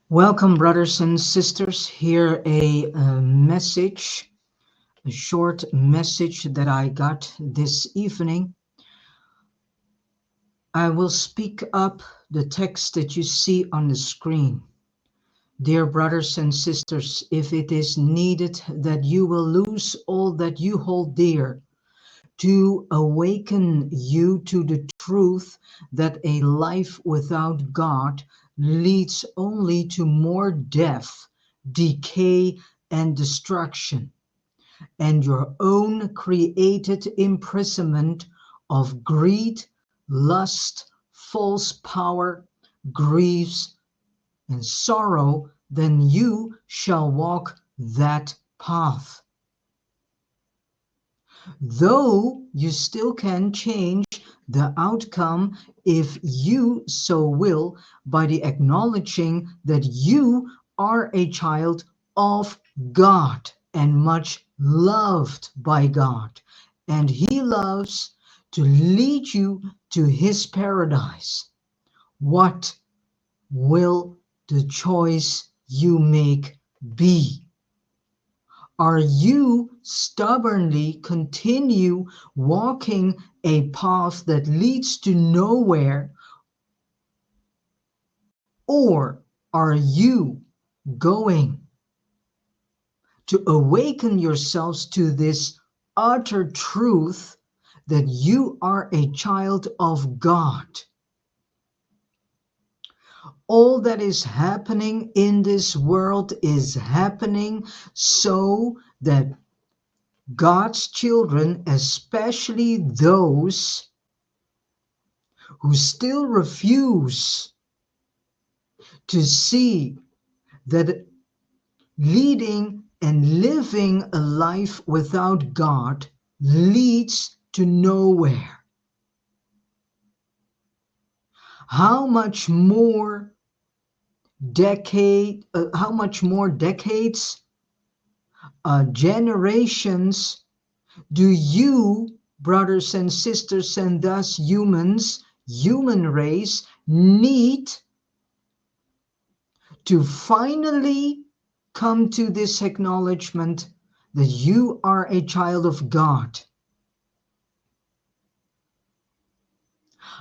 Welcome, brothers and sisters. Here a short message that I got this evening. I will speak up the text that you see on the screen. Dear brothers and sisters, if it is needed that you will lose all that you hold dear, to awaken you to the truth that a life without God leads only to more death, decay, and destruction, and your own created imprisonment of greed, lust, false power, grieves, and sorrow, then you shall walk that path. Though you still can change the outcome if you so will by the acknowledging that you are a child of God and much loved by God, and He loves to lead you to His paradise. What will the choice you make be? Are you stubbornly continue walking a path that leads to nowhere, or are you going to awaken yourselves to this utter truth that you are a child of God? All that is happening in this world is happening so that God's children, especially those who still refuse to see that leading and living a life without God leads to nowhere. How much more decades, generations do you, brothers and sisters, and thus human race, need to finally come to this acknowledgement that you are a child of God?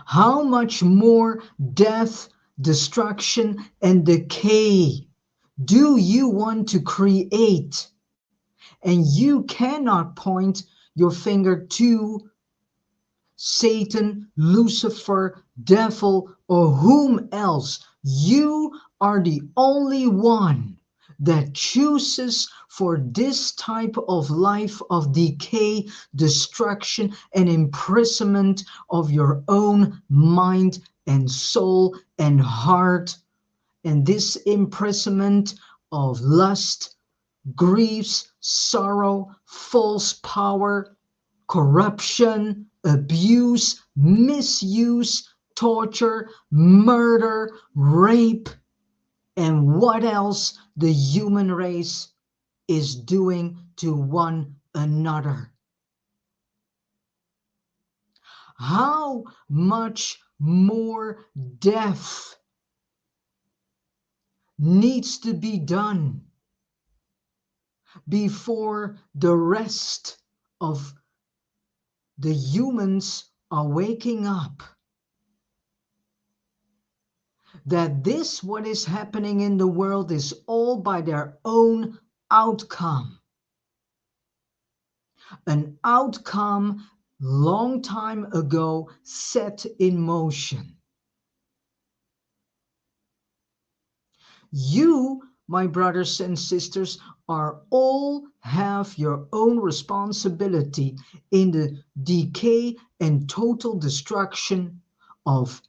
How much more death, destruction, and decay do you want to create? And you cannot point your finger to Satan, Lucifer, devil, or whom else. You are the only one that chooses for this type of life of decay, destruction, and imprisonment of your own mind and soul and heart. And this imprisonment of lust, griefs, sorrow, false power, corruption, abuse, misuse, torture, murder, rape, and what else the human race is doing to one another. How much more death needs to be done before the rest of the humans are waking up that this what is happening in the world is all by their own outcome, an outcome long time ago set in motion. You, my brothers and sisters, are all have your own responsibility in the decay and total destruction of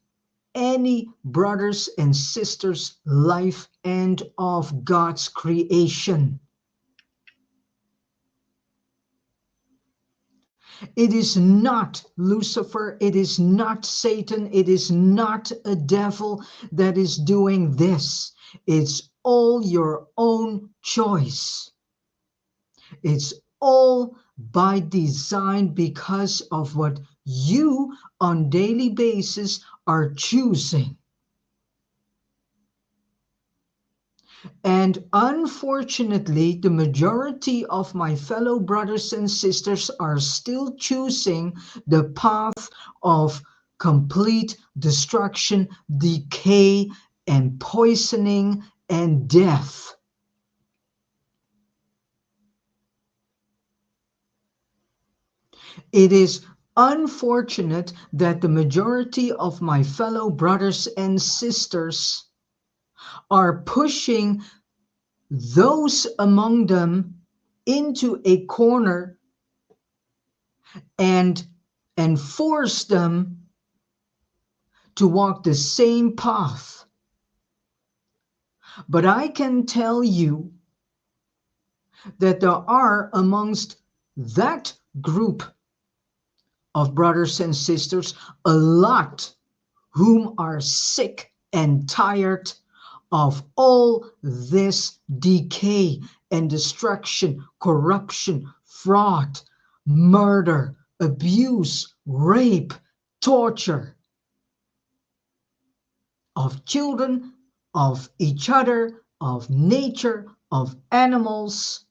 any brothers and sisters' life and of God's creation. It is not Lucifer, it is not Satan, it is not a devil that is doing this. It's all your own choice. It's all by design because of what you on daily basis are choosing. And unfortunately, the majority of my fellow brothers and sisters are still choosing the path of complete destruction, decay, and poisoning and death. It is unfortunate that the majority of my fellow brothers and sisters are pushing those among them into a corner and force them to walk the same path. But I can tell you that there are amongst that group of brothers and sisters a lot whom are sick and tired of all this decay and destruction, corruption, fraud, murder, abuse, rape, torture of children, of each other, of nature, of animals.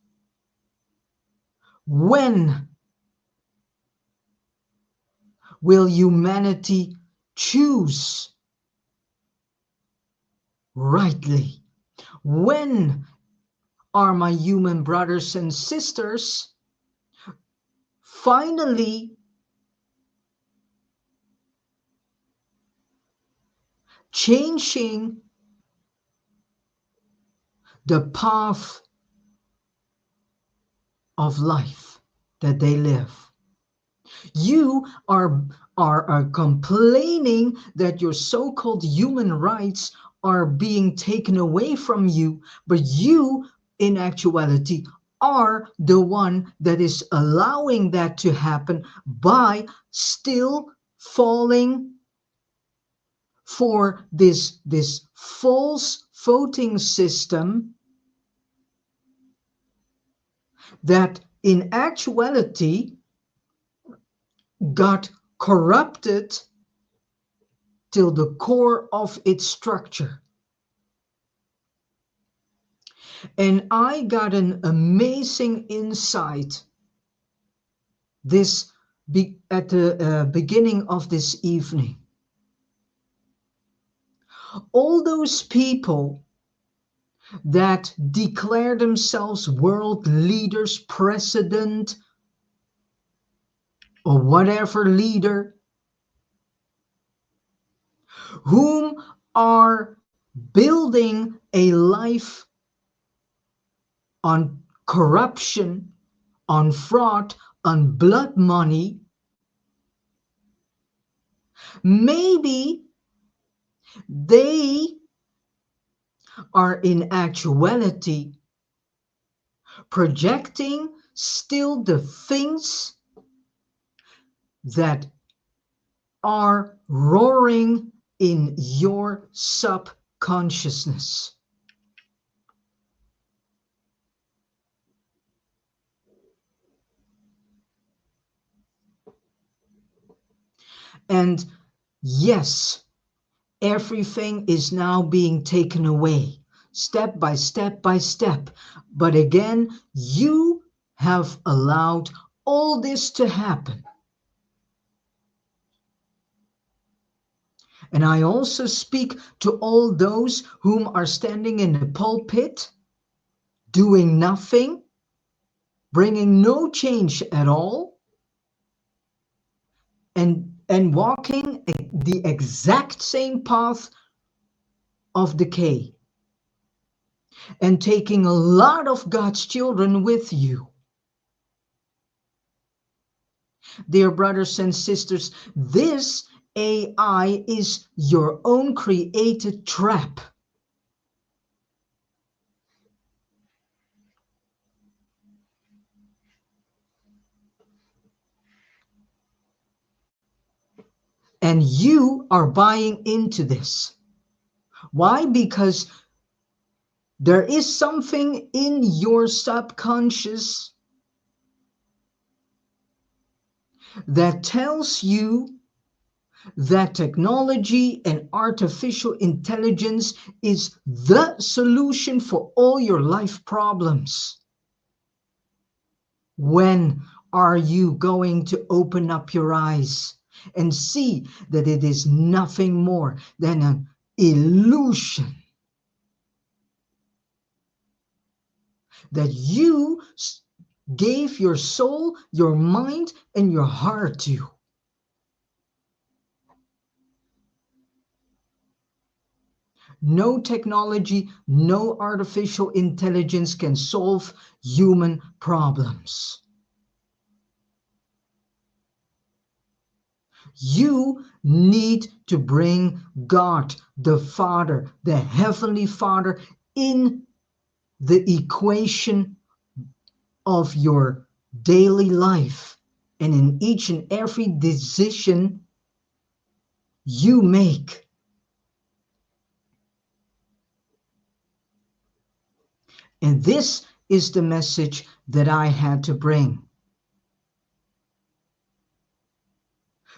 When will humanity choose rightly? When are my human brothers and sisters finally changing the path of life that they live? You are complaining that your so-called human rights are being taken away from you, but you, in actuality, are the one that is allowing that to happen by still falling for this false voting system that in actuality got corrupted till the core of its structure. And I got an amazing insight at the beginning of this evening. All those people that declare themselves world leaders, president, or whatever leader, whom are building a life on corruption, on fraud, on blood money, maybe they are in actuality projecting still the things that are roaring in your subconsciousness. And yes, everything is now being taken away, step by step by step. But again, you have allowed all this to happen. And I also speak to all those whom are standing in the pulpit, doing nothing, bringing no change at all, and walking the exact same path of decay, and taking a lot of God's children with you. Dear brothers and sisters, this AI is your own created trap. And you are buying into this. Why? Because there is something in your subconscious that tells you that technology and artificial intelligence is the solution for all your life problems. When are you going to open up your eyes and see that it is nothing more than an illusion? That you gave your soul, your mind, and your heart to. No technology, no artificial intelligence can solve human problems. You need to bring God, the Father, the Heavenly Father, in the equation of your daily life and in each and every decision you make. And this is the message that I had to bring.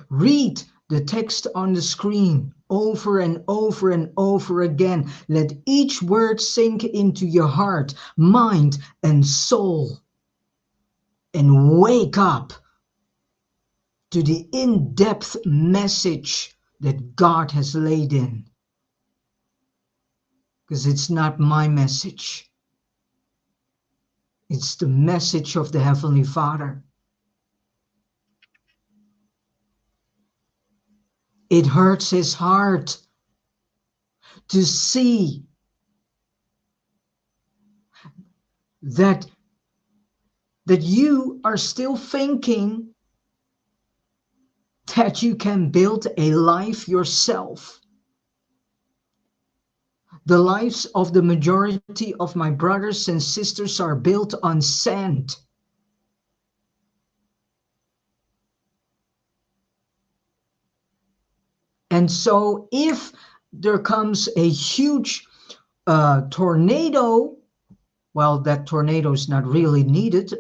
Read the text on the screen over and over and over again. Let each word sink into your heart, mind, and soul. And wake up to the in-depth message that God has laid in. Because it's not my message. It's the message of the Heavenly Father. It hurts his heart to see that you are still thinking that you can build a life yourself. The lives of the majority of my brothers and sisters are built on sand. And so if there comes a huge tornado, well, that tornado is not really needed,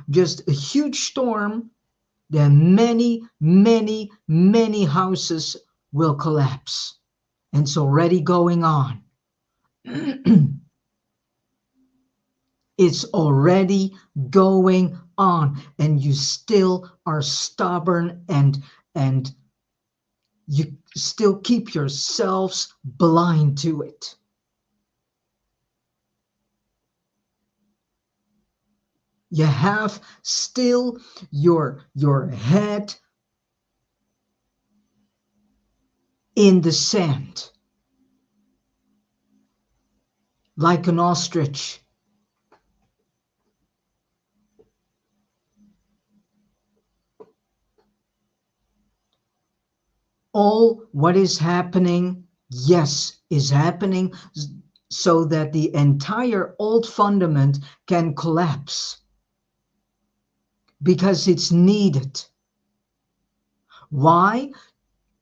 just a huge storm, then many houses will collapse. And it's already going on. It's already going on, and you still are stubborn and you still keep yourselves blind to it. You have still your head in the sand, like an ostrich. All what is happening, yes, is happening so that the entire old fundament can collapse because it's needed. Why?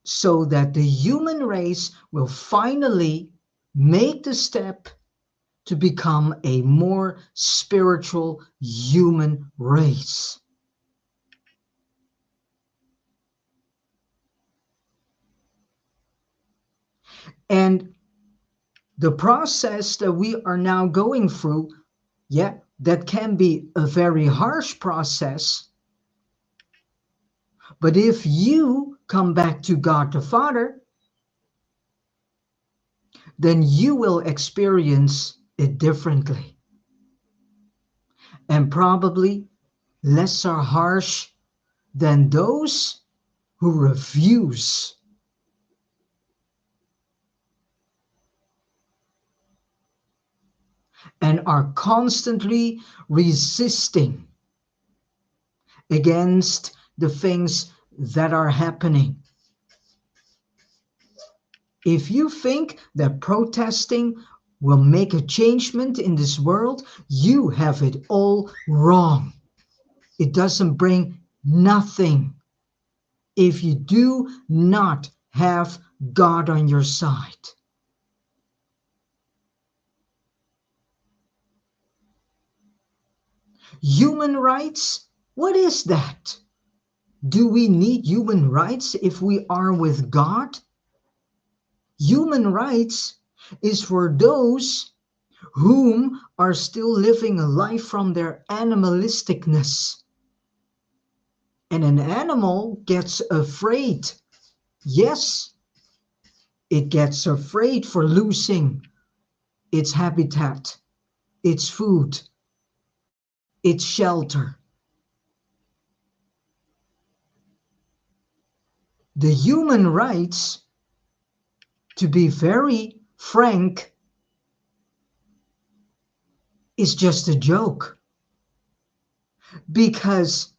So that the human race will finally make the step to become a more spiritual human race. And the process that we are now going through, yeah, that can be a very harsh process. But if you come back to God the Father, then you will experience it differently. And probably less harsh than those who refuse. And are constantly resisting against the things that are happening. If you think that protesting will make a changement in this world, you have it all wrong. It doesn't bring nothing if you do not have God on your side. Human rights? What is that? Do we need human rights if we are with God? Human rights is for those whom are still living a life from their animalisticness. And an animal gets afraid. Yes, it gets afraid for losing its habitat, its food, its shelter. The human rights, to be very frank, is just a joke. Because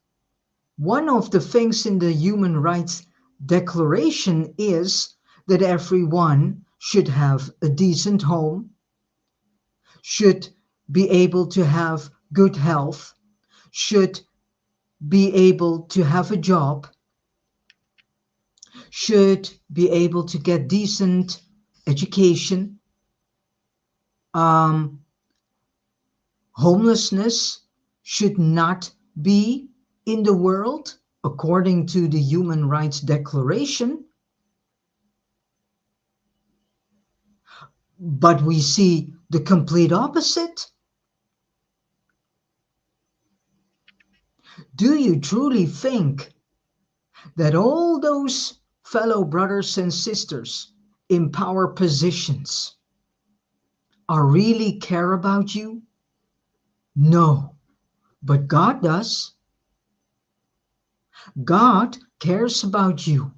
one of the things in the Human Rights Declaration is that everyone should have a decent home, should be able to have good health, should be able to have a job, should be able to get decent education. Homelessness should not be in the world, according to the Human Rights Declaration. But we see the complete opposite. Do you truly think that all those fellow brothers and sisters in power positions are really care about you? No, but God does. God cares about you.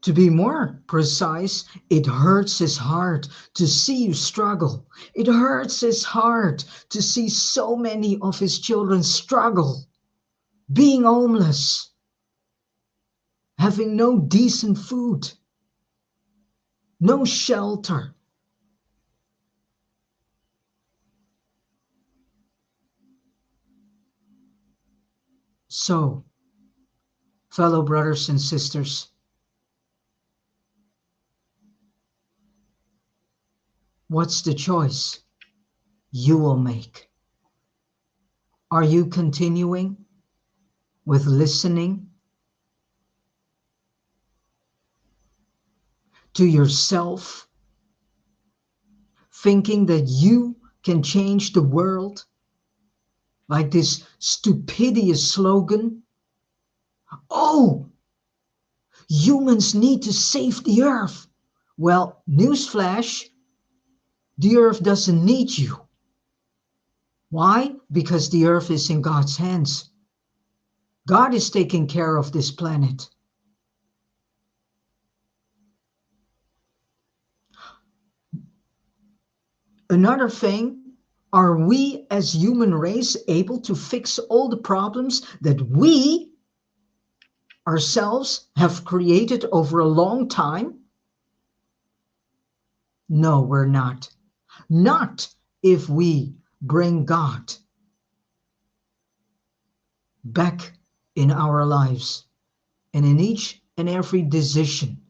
To be more precise, it hurts his heart to see you struggle. It hurts his heart to see so many of his children struggle, being homeless, having no decent food, no shelter. So, fellow brothers and sisters, what's the choice you will make? Are you continuing with listening to yourself, thinking that you can change the world, like this stupendous slogan? Oh, humans need to save the earth. Well, newsflash, the earth doesn't need you. Why? Because the earth is in God's hands. God is taking care of this planet. Another thing, are we as human race able to fix all the problems that we ourselves have created over a long time? No, we're not. Not if we bring God back in our lives and in each and every decision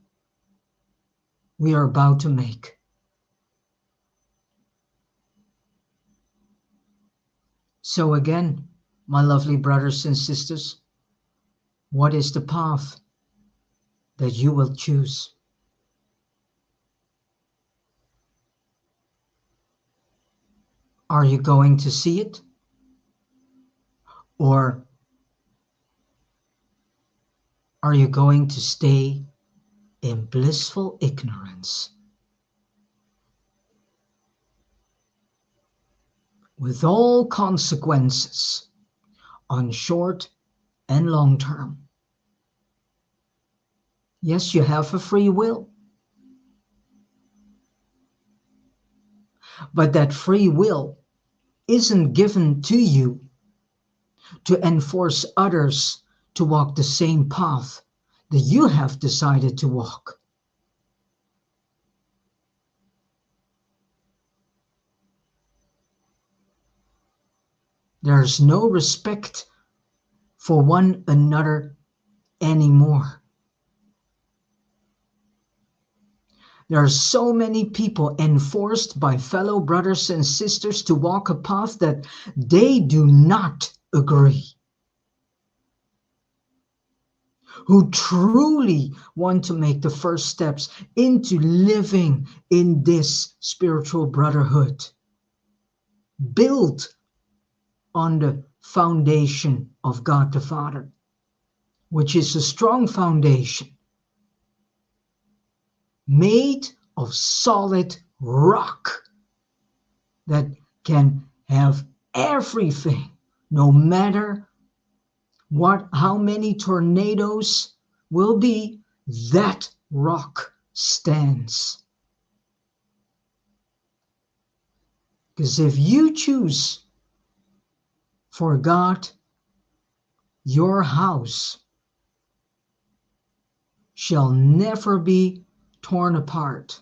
we are about to make. So again, my lovely brothers and sisters, what is the path that you will choose? Are you going to see it? Or are you going to stay in blissful ignorance with all consequences on short and long term? Yes, you have a free will, but that free will isn't given to you to enforce others to walk the same path that you have decided to walk. There's no respect for one another anymore. There are so many people enforced by fellow brothers and sisters to walk a path that they do not agree, who truly want to make the first steps into living in this spiritual brotherhood, built on the foundation of God the Father, which is a strong foundation made of solid rock that can have everything, no matter how many tornadoes will be, that rock stands. Because if you choose for God, your house shall never be torn apart.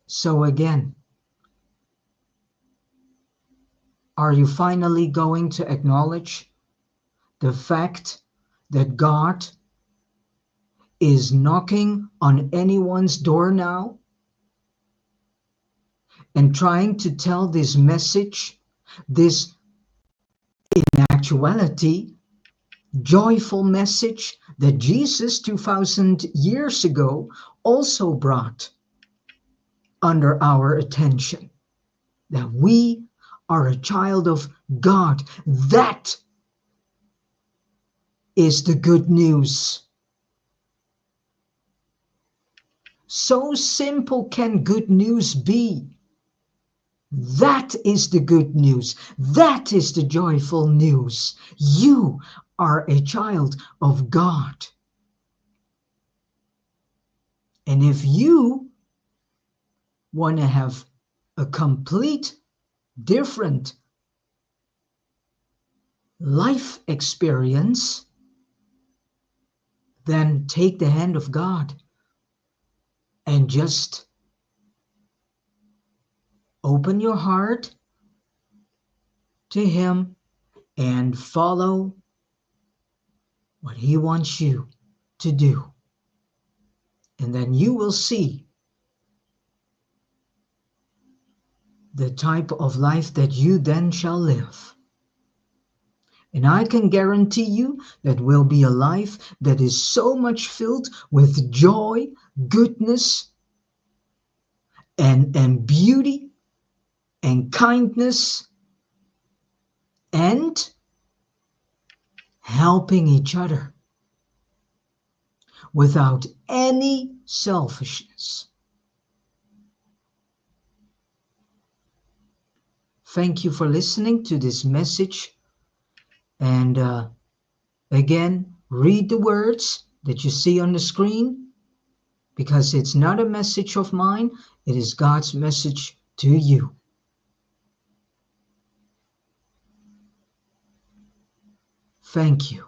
So again, are you finally going to acknowledge the fact that God is knocking on anyone's door now and trying to tell this message, this in actuality joyful message that Jesus 2000 years ago also brought under our attention, that we are a child of God? That is the good news. So simple can good news be. That is the good news. That is the joyful news. You are a child of God. And if you want to have a complete different life experience, then take the hand of God and just open your heart to Him and follow what He wants you to do. And then you will see the type of life that you then shall live. And I can guarantee you that will be a life that is so much filled with joy, goodness, and beauty, and kindness, and helping each other without any selfishness. Thank you for listening to this message. And again, read the words that you see on the screen, because it's not a message of mine, it is God's message to you. Thank you.